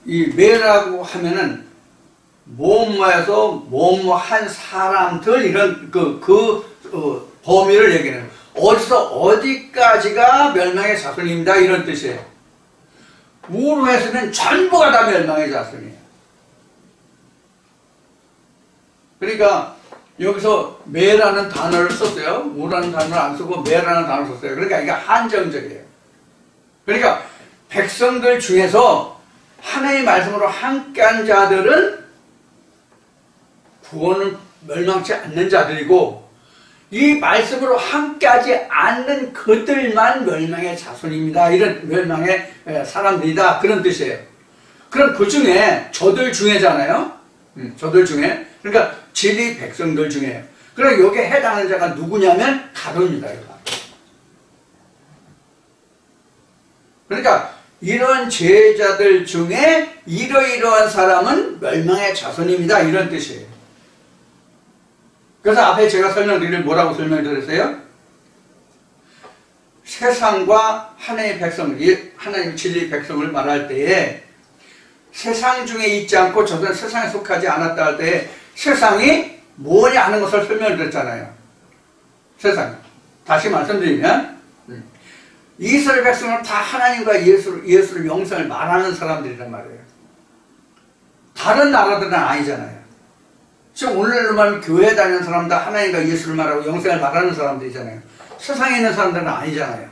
이 매라고 하면은 뭐뭐해서 뭐뭐한 사람들 이런 범위를 얘기해요. 어디서 어디까지가 멸망의 자손입니다 이런 뜻이에요. 우로 했으면 전부가 다 멸망의 자손이에요. 그러니까 여기서 매라는 단어를 썼어요. 우라는 단어를 안 쓰고 매라는 단어를 썼어요. 그러니까 이게 한정적이에요. 그러니까 백성들 중에서 하나님의 말씀으로 함께한 자들은 구원을 멸망치 않는 자들이고 이 말씀으로 함께하지 않는 그들만 멸망의 자손입니다. 이런 멸망의 사람들이다. 그런 뜻이에요. 그럼 그 중에 저들 중에잖아요. 저들 중에. 그러니까 진리 백성들 중에. 그럼 여기에 해당하는 자가 누구냐면 가룟입니다. 그러니까 이런 제자들 중에 이러이러한 사람은 멸망의 자손입니다. 이런 뜻이에요. 그래서 앞에 제가 설명드릴 뭐라고 설명드렸어요? 세상과 하나님의 백성, 하나님 진리 백성을 말할 때에 세상 중에 있지 않고 저들은 세상에 속하지 않았다 할 때 세상이 뭐냐 하는 것을 설명드렸잖아요. 세상. 다시 말씀드리면 이스라엘 백성은 다 하나님과 예수를 영생을 말하는 사람들이란 말이에요. 다른 나라들은 아니잖아요. 지금 오늘날로 말하면 교회 다니는 사람들 하나님과 예수를 말하고 영생을 말하는 사람들이잖아요. 세상에 있는 사람들은 아니잖아요.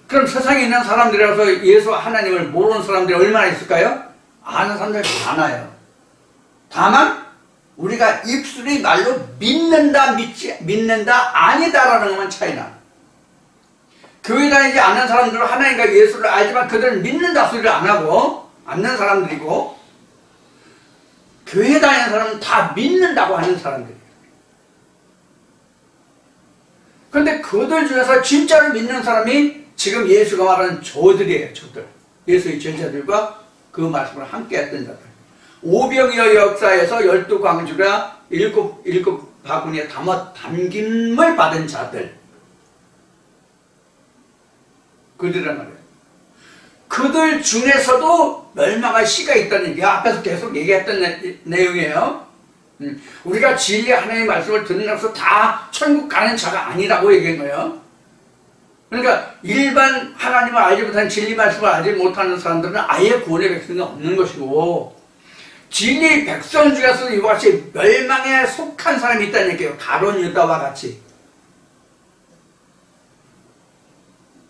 그럼 세상에 있는 사람들이라서 예수 하나님을 모르는 사람들이 얼마나 있을까요? 아는 사람들이 많아요. 다만 우리가 입술이 말로 믿는다 믿는다 아니다라는 것만 차이나. 교회 다니지 않는 사람들은 하나님과 예수를 알지만 그들은 믿는다 소리를 안 하고 않는 사람들이고, 교회 다니는 사람은 다 믿는다고 하는 사람들이에요. 그런데 그들 중에서 진짜로 믿는 사람이 지금 예수가 말하는 저들이에요. 저들. 예수의 제자들과 그 말씀을 함께 했던 자들. 오병이어 역사에서 12광주가 일곱 바구니에 담김을 받은 자들. 그들이란 말이에요. 그들 중에서도 멸망할 씨가 있다는 게 앞에서 계속 얘기했던 내용이에요. 우리가 진리 하나님의 말씀을 듣는다고 다 천국 가는 자가 아니라고 얘기한 거예요. 그러니까 일반 하나님을 알지 못하는 진리 말씀을 알지 못하는 사람들은 아예 구원의 백성이 없는 것이고, 진리 백성 중에서도 이와 같이 멸망에 속한 사람이 있다는 얘기예요. 가룟 유다와 같이.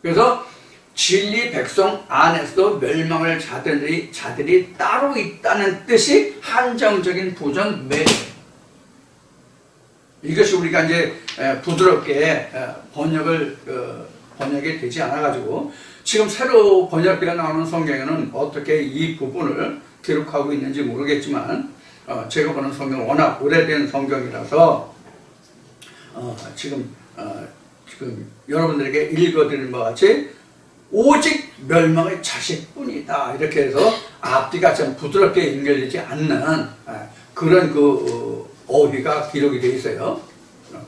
그래서 진리 백성 안에서도 멸망을 자들이 따로 있다는 뜻이 한정적인 부정 매력. 이것이 우리가 이제 부드럽게 번역이 되지 않아가지고 지금 새로 번역기가 나오는 성경에는 어떻게 이 부분을 기록하고 있는지 모르겠지만 제가 보는 성경은 워낙 오래된 성경이라서 지금 여러분들에게 읽어드리는 바와 같이 오직 멸망의 자식뿐이다 이렇게 해서 앞뒤가 좀 부드럽게 연결되지 않는 그런 어휘가 기록이 되어 있어요.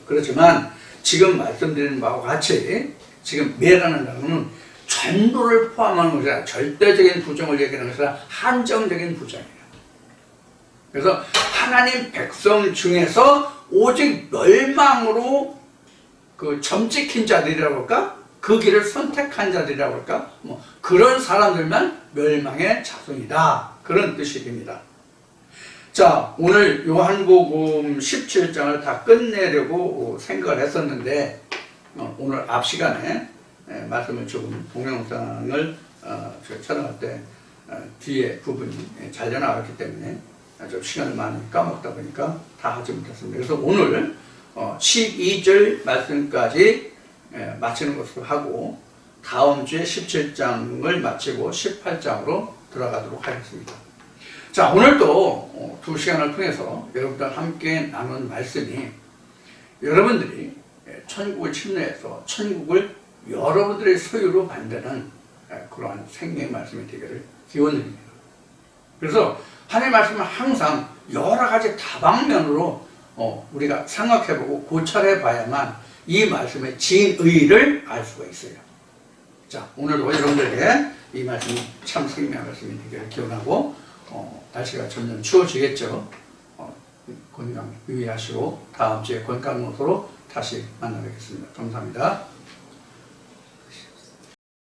그렇지만 지금 말씀드리는 바와 같이 지금 매라는 단어는 전부를 포함하는 것이 아니라 절대적인 부정을 얘기하는 것이 아니라 한정적인 부정이에요. 그래서 하나님 백성 중에서 오직 멸망으로 점 찍힌 자들이라고 할까? 그 길을 선택한 자들이라고 할까? 그런 사람들만 멸망의 자손이다. 그런 뜻이 됩니다. 자, 오늘 요한복음 17장을 다 끝내려고 생각을 했었는데 오늘 앞 시간에 말씀을 조금 동영상을 촬영할 때 뒤에 부분이 잘려 나왔기 때문에 좀 시간을 많이 까먹다 보니까 다 하지 못했습니다. 그래서 오늘 12절 말씀까지 마치는 것으로 하고 다음 주에 17장을 마치고 18장으로 들어가도록 하겠습니다. 자, 오늘도 2시간을 통해서 여러분들 함께 나눈 말씀이 여러분들이 천국을 침례해서 천국을 여러분들의 소유로 만드는 그러한 생명의 말씀이 되기를 기원드립니다. 그래서 하나님의 말씀은 항상 여러 가지 다방면으로 우리가 생각해보고 고찰해봐야만 이 말씀의 진의를 알 수가 있어요. 자, 오늘도 여러분들에게 이 말씀이 참 생명의 말씀이 되기를 기원하고 날씨가 점점 추워지겠죠. 건강 유의하시고 다음 주에 건강 모습으로 다시 만나뵙겠습니다. 감사합니다.